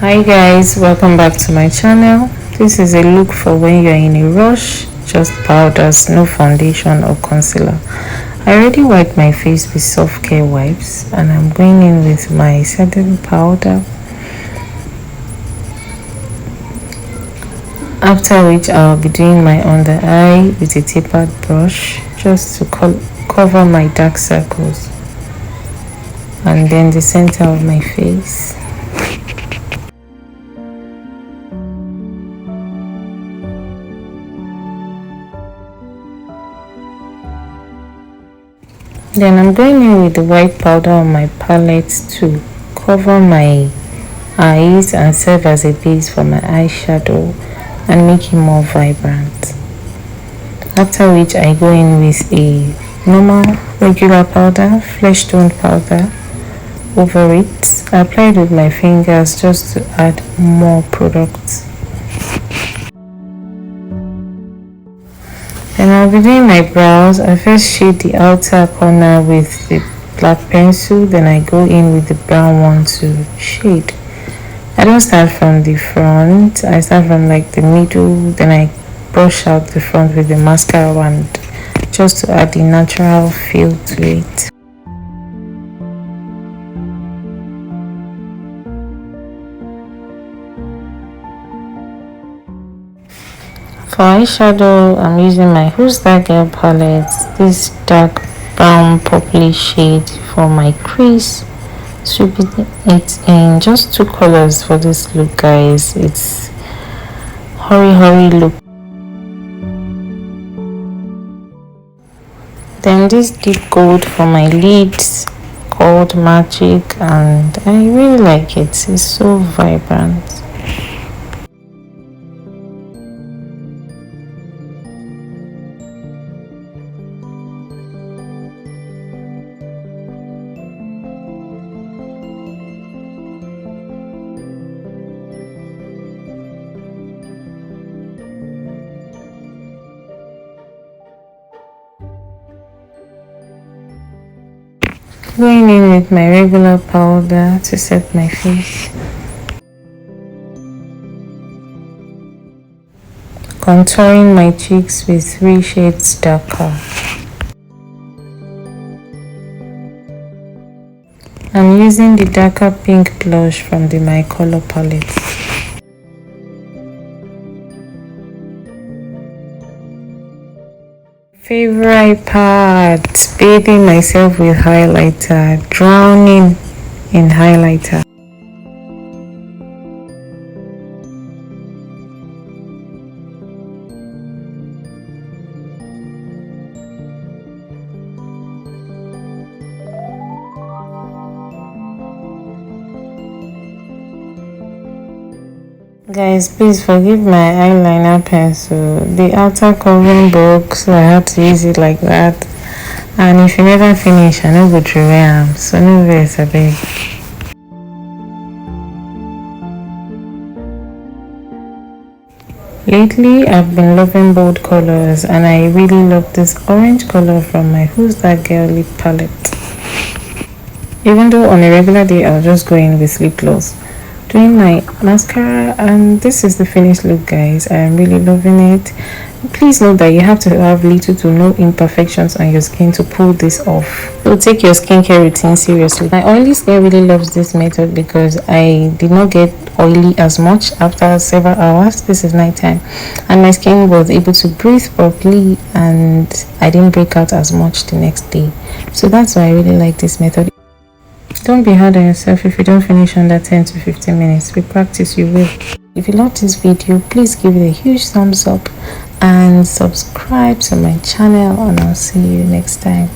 Hi guys, welcome back to my channel. This is a look for when you're in a rush, just powders, no foundation or concealer. I already wiped my face with soft care wipes and I'm going in with my setting powder, after which I'll be doing my under eye with a tapered brush just to cover my dark circles, and then the center of my face. Then I'm going in with the white powder on my palette to cover my eyes and serve as a base for my eyeshadow and make it more vibrant. After which I go in with a normal regular powder, flesh tone powder over it. I apply it with my fingers just to add more product. Then I'll be doing my brows. I first shade the outer corner with the black pencil, then I go in with the brown one to shade. I don't start from the front, I start from like the middle, then I brush out the front with the mascara wand just to add the natural feel to it. For eyeshadow, I'm using my Who's That Girl palette, this dark brown purpley shade for my crease. Sweeping it in, just two colors for this look guys. It's hurry look. Then this deep gold for my lids called Magic, and I really like it. It's so vibrant. Going in with my regular powder to set my face. Contouring my cheeks with 3 shades darker. I'm using the darker pink blush from the My Color palette. Favorite part, bathing myself with highlighter, drowning in highlighter. Guys, please forgive my eyeliner pencil. The outer covering broke, so I had to use it like that. And if you never finish, I no go through am, so no vex abeg. Lately, I've been loving bold colors, and I really love this orange color from my Who's That Girl lip palette. Even though on a regular day, I'll just go in with lip gloss. Doing my mascara, and this is the finished look guys. I am really loving it. Please note that you have to have little to no imperfections on your skin to pull this off. So take your skincare routine seriously. My oily skin really loves this method because I did not get oily as much after several hours. This is nighttime and my skin was able to breathe properly and I didn't break out as much the next day. So that's why I really like this method. Don't be hard on yourself if you don't finish under 10 to 15 minutes. With practice, you will. If you loved this video, please give it a huge thumbs up and subscribe to my channel, and I'll see you next time.